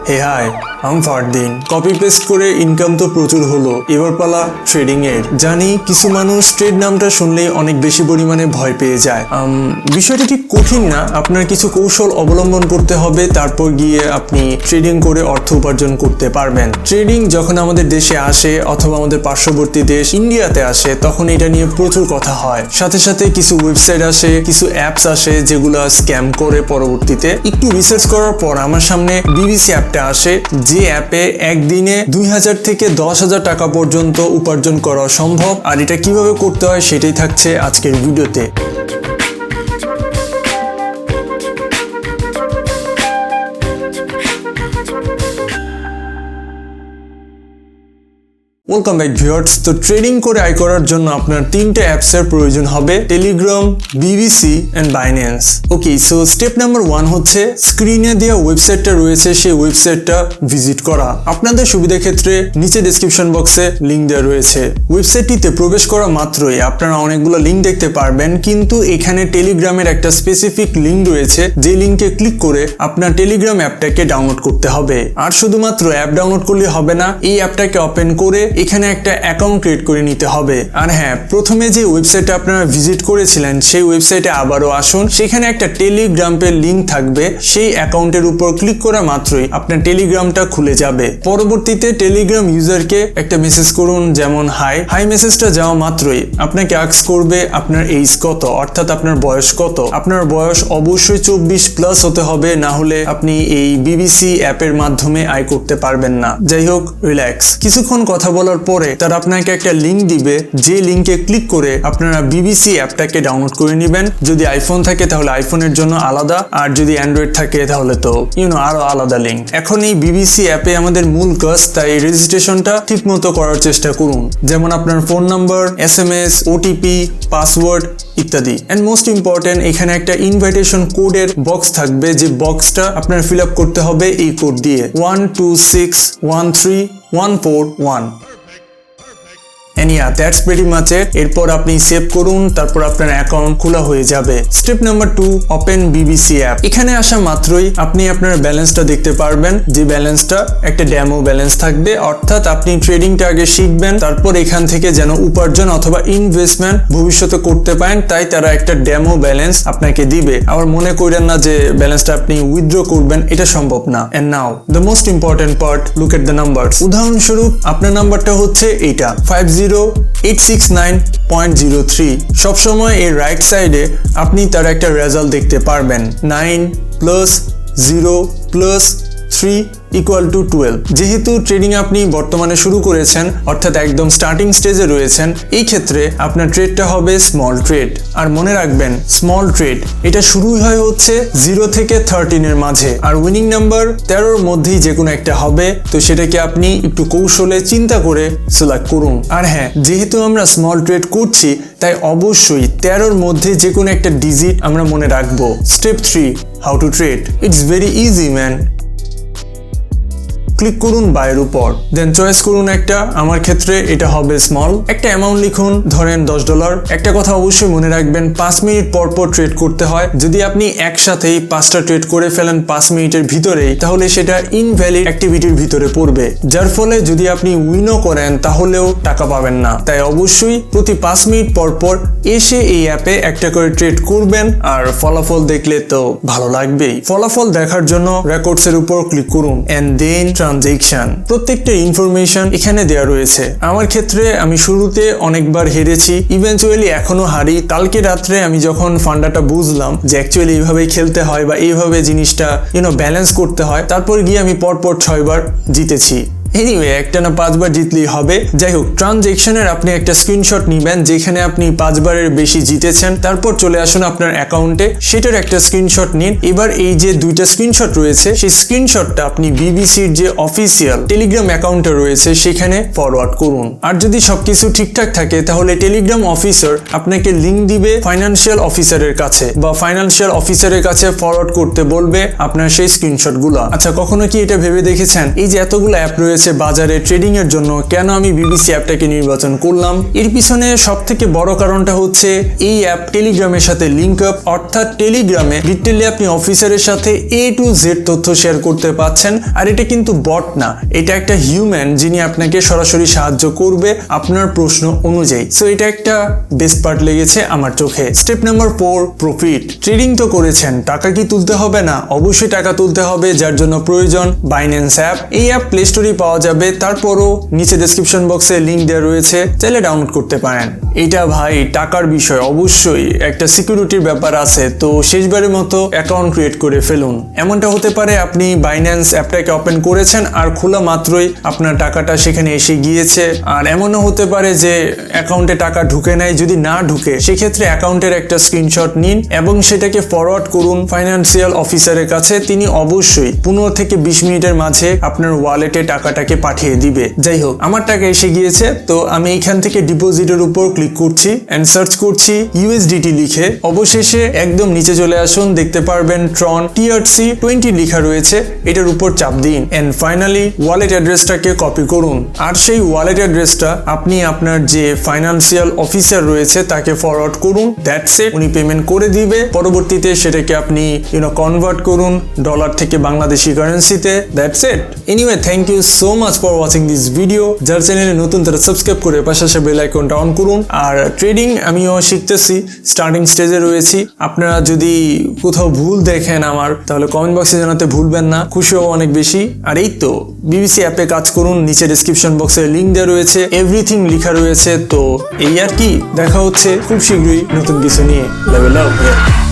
হে high, আমি Fardin. Copy paste করে income তো প্রচুর হলো, এবার পালা ট্রেডিং এর। জানি কিছু মানুষ ট্রেড নামটা শুনলেই অনেক বেশি পরিমাণে ভয় পেয়ে যায়। বিষয়টা ঠিক কঠিন না, আপনার কিছু কৌশল অবলম্বন করতে হবে, তারপর গিয়ে আপনি ট্রেডিং করে অর্থ উপার্জন করতে পারবেন। ট্রেডিং যখন আমাদের দেশে আসে অথবা আমাদের পার্শ্ববর্তী দেশ ইন্ডিয়াতে আসে, তখন এটা নিয়ে প্রচুর কথা হয়। সাথে সাথে কিছু ওয়েবসাইট আসে, কিছু অ্যাপস আসে যেগুলো স্ক্যাম করে। পরবর্তীতে একটু রিসার্চ করার পর আমার সামনে বিবিসি অ্যাপটা আসে, যে অ্যাপে একদিনে 2000 থেকে 10,000 টাকা পর্যন্ত উপার্জন করা সম্ভব। আর এটা কিভাবে করতে হয় সেটাই থাকছে আজকের ভিডিওতে। Welcome back viewers. তো ট্রেডিং করে আয় করার জন্য আপনার তিনটে অ্যাপসের প্রয়োজন হবে, Telegram, BBC and Binance. Okay, so step number 1 হচ্ছে স্ক্রিনে দেওয়া ওয়েবসাইটটা রয়েছে, সেই ওয়েবসাইটটা ভিজিট করা। আপনাদের সুবিধার ক্ষেত্রে নিচে ডেসক্রিপশন বক্সে লিঙ্ক দেওয়া রয়েছে। ওয়েবসাইটটিতে প্রবেশ করা মাত্রই আপনারা অনেকগুলো লিঙ্ক দেখতে পারবেন, কিন্তু এখানে টেলিগ্রামের একটা স্পেসিফিক লিঙ্ক রয়েছে, যে লিঙ্কে ক্লিক করে আপনার টেলিগ্রাম অ্যাপটাকে ডাউনলোড করতে হবে। আর শুধুমাত্র অ্যাপ ডাউনলোড করলে হবে না, এই অ্যাপটাকে ওপেন করে এখানে একটা অ্যাকাউন্ট ক্রিয়েট করে নিতে হবে। আর হ্যাঁ, প্রথমে যে ওয়েবসাইটে আপনারা ভিজিট করেছিলেন সেই ওয়েবসাইটে আবারও আসুন, সেখানে একটা টেলিগ্রামের লিঙ্ক থাকবে, সেই অ্যাকাউন্টের উপর ক্লিক করা মাত্রই আপনার টেলিগ্রামটা খুলে যাবে। পরবর্তীতে টেলিগ্রাম ইউজারকে একটা মেসেজ করুন, যেমন হাই মেসেজটা যাওয়া মাত্রই আপনাকে আস্ক করবে আপনার এজ কত, অর্থাৎ আপনার বয়স কত। আপনার বয়স অবশ্যই 24+ হতে হবে, না হলে আপনি এই বিবিসি অ্যাপের মাধ্যমে আয় করতে পারবেন না। যাই হোক, রিল্যাক্স। কিছুক্ষণ কথা বলার পরে তারা আপনাকে একটা লিঙ্ক দিবে, যে লিঙ্কে ক্লিক করে আপনারা বিবিসি অ্যাপটাকে ডাউনলোড করে নেবেন। যদি আইফোন থাকে তাহলে আইফোনের জন্য আলাদা, আর যদি অ্যান্ড্রয়েড থাকে তাহলে তো আরো আলাদা লিঙ্ক। এখন এই বিবিসি অ্যাপে আমাদের মূল কাজ, তাই রেজিস্ট্রেশনটা ঠিক মতো করার চেষ্টা করুন, যেমন আপনার phone number, SMS, OTP, password ইত্যাদি। এন্ড মোস্ট ইম্পর্টেন্ট, এখানে একটা ইনভাইটেশন কোডের বক্স থাকবে, যে বক্সটা আপনার ফিল আপ করতে হবে এই কোড দিয়ে, 1261314141। And yeah, that's pretty much it. এরপর আপনি সেভ করুন, তারপর আপনার অ্যাকাউন্ট খোলা হয়ে যাবে। Step number 2, open BBC app. এখানে আসা মাত্রই আপনি আপনার ব্যালেন্সটা দেখতে পারবেন, যে ব্যালেন্সটা একটা ডেমো ব্যালেন্স থাকবে, অর্থাৎ আপনি ট্রেডিংটা আগে শিখবেন, তারপর এখান থেকে যেন উপার্জন অথবা ইনভেস্টমেন্ট ভবিষ্যতে করতে পারেন, তাই তারা একটা ডেমো ব্যালেন্স আপনাকে দিবে। আবার মনে করেন না যে ব্যালেন্সটা আপনি উইথড্র করবেন, এটা সম্ভব না। And now the most important part, look at the numbers. উদাহরণস্বরূপ আপনার নাম্বারটা হচ্ছে এইটা, 50869.03। সবসময় এর রাইট সাইডে আপনি তার একটা রেজাল্ট দেখতে পারবেন, 9 + 0 + 3 = 12। যেহেতু ট্রেডিং আপনি বর্তমানে শুরু করেছেন, অর্থাৎ একদম স্টার্টিং স্টেজে রয়েছেন, এই ক্ষেত্রে আপনার ট্রেডটা হবে স্মল ট্রেড। আর মনে রাখবেন, স্মল ট্রেড এটা শুরুই হয় হচ্ছে 0 থেকে 13 এর মাঝে, আর উইনিং নাম্বার 13-র মধ্যেই যে কোনো একটা হবে। তো সেটাকে আপনি একটু কৌশলে চিন্তা করে সিলেক্ট করুন। আর হ্যাঁ, যেহেতু আমরা স্মল ট্রেড করছি, তাই অবশ্যই 13-র মধ্যে যে কোনো একটা ডিজিট আমরা মনে রাখবো। Step 3, how to trade. It's very easy man. Click করুন বাইয়ের উপর, দেন চয়েস করুন একটা, আমার ক্ষেত্রে এটা হবে স্মল। একটা অ্যামাউন্ট লিখুন, ধরেন $10। একটা কথা অবশ্যই মনে রাখবেন, 5 মিনিট পর পর ট্রেড করতে হয়। যদি আপনি একসাথেই 5টা ট্রেড করে ফেলেন 5 মিনিটের ভিতরেই, তাহলে সেটা ইনভ্যালিড অ্যাক্টিভিটির ভিতরে পড়বে, যার ফলে যদি আপনি উইনও করেন তাহলেও টাকা পাবেন না। তাই অবশ্যই প্রতি 5 মিনিট পর পর এসে এই অ্যাপে একটা করে ট্রেড করবেন, আর ফলাফল দেখলে তো ভালো লাগবেই। ফলাফল দেখার জন্য রেকর্ডসের উপর ক্লিক করুন, এন্ড দেন ট্রানজেকশন। প্রত্যেকটা ইনফরমেশন এখানে দেওয়া রয়েছে। আমার ক্ষেত্রে আমি শুরুতে অনেকবার হেরেছি, ইভেন্চুয়ালি এখনো হারি। কালকে রাত্রে আমি যখন ফান্ডাটা বুঝলাম যে অ্যাকচুয়ালি এইভাবেই খেলতে হয় বা এইভাবে জিনিসটা ব্যালেন্স করতে হয়, তারপর গিয়ে আমি পরপর 6 বার জিতেছি। এনিওয়ে, একটা না 5 বার জিতলেই হবে। যাই হোক, ট্রানজেকশনের আপনি একটা স্ক্রিনশট নিবেন যেখানে আপনি 5 বারের বেশি জিতেছেন, তারপর চলে আসুন আপনার অ্যাকাউন্টে, সেটার একটা স্ক্রিনশট নিন। এবার এই যে 2টা স্ক্রিনশট রয়েছে, সেই স্ক্রিনশটটা আপনি বিবিসির যে অফিসিয়াল টেলিগ্রাম অ্যাকাউন্টে রয়েছে সেখানে ফরওয়ার্ড করুন। আর যদি সবকিছু ঠিকঠাক থাকে, তাহলে টেলিগ্রাম অফিসার আপনাকে লিঙ্ক দিবে ফাইন্যান্সিয়াল অফিসারের কাছে, বা ফাইন্যান্সিয়াল অফিসারের কাছে ফরওয়ার্ড করতে বলবে আপনার সেই স্ক্রিনশটগুলো। আচ্ছা, কখনো কি এটা ভেবে দেখেছেন, এই যে এতগুলো অ্যাপ রয়েছে, রয়েছে বাজারে ট্রেডিং এর জন্য কেন আমি বিবিসি অ্যাপটাকে নির্বাচন করলাম, এর পিছনে সবথেকে বড় কারণটা হচ্ছে এই অ্যাপ টেলিগ্রামের সাথে লিংক আপ, অর্থাৎ টেলিগ্রামে ডিটেইলে আপনি অফিসারের সাথে A to Z তথ্য শেয়ার করতে পাচ্ছেন। আর এটা কিন্তু বট না, এটা একটা হিউম্যান যিনি আপনাকে সরাসরি সাহায্য করবে আপনার প্রশ্ন অনুযায়ী। সো এটা একটা বেস্ট পার্ট লেগেছে আমার চোখে। Step number 4, profit. ট্রেডিং তো করেছেন, টাকা কি তুলতে হবে না? অবশ্যই টাকা তুলতে হবে, যার জন্য প্রয়োজন বাইন্যান্স অ্যাপ। এই অ্যাপ প্লে স্টোরে পাওয়া যাবে, তারপরও নিচে ডেসক্রিপশন বক্সে লিংক দেওয়া রয়েছে, চাইলে ডাউনলোড করতে পারেন। এটা ভাই টাকার বিষয়, অবশ্যই একটা সিকিউরিটির ব্যাপার আছে, তো শেষবারের মতো অ্যাকাউন্ট ক্রিয়েট করে ফেলুন। এমনটা হতে পারে আপনি বাইন্যান্স অ্যাপটাকে ওপেন করেছেন আর খোলা মাত্রই আপনার টাকাটা সেখানে এসে গিয়েছে। আর এমনও হতে পারে যে অ্যাকাউন্টে টাকা ঢুকে নাই, যদি না ঢুকে সেক্ষেত্রে অ্যাকাউন্টের একটা স্ক্রিনশট নিন এবং সেটাকে ফরওয়ার্ড করুন ফাইন্যান্সিয়াল অফিসারের কাছে। তিনি অবশ্যই 15 থেকে 20 মিনিটের মাঝে আপনার ওয়ালেটে টাকাটাকে পাঠিয়ে দিবে। যাই হোক, আমার টাকা এসে গিয়েছে, তো আমি এখান থেকে ডিপোজিটের উপর ক্লিক করছি এন্ড সার্চ করছি USDT লিখে। অবশেষে একদম নিচে চলে আসুন, দেখতে পারবেন ট্রন TRC20 লেখা রয়েছে, এটার উপর চাপ দিন এন্ড ফাইনালি ওয়ালেট অ্যাড্রেসটাকে কপি করুন। আর সেই ওয়ালেট অ্যাড্রেসটা আপনি আপনার যে ফাইন্যান্সিয়াল অফিসার রয়েছে তাকে ফরওয়ার্ড করুন। দ্যাটস ইট, উনি পেমেন্ট করে দিবে। পরবর্তীতে সেটাকে আপনি কনভার্ট করুন ডলার থেকে বাংলাদেশি কারেন্সিতে। That's it. Anyway, thank you so much for watching this video. যার চ্যানেলে নতুন তারা সাবস্ক্রাইব করে পাশে বেল আইকনটা অন করুন। আর ট্রেডিং আমিও শিখতেছি, স্টার্টিং স্টেজে রয়েছি। আপনারা যদি কোথাও ভুল দেখেন আমার, তাহলে কমেন্ট বক্সে জানাতে ভুলবেন না, খুশি হবো অনেক বেশি। আর এই তো বিবিসি অ্যাপে কাজ করুন, নিচে ডেসক্রিপশন বক্সে লিংক দেওয়া রয়েছে, এভরিথিং লেখা রয়েছে। তো এই আর কি, দেখা হচ্ছে খুব শীঘ্রই নতুন কিছু নিয়ে। Level up.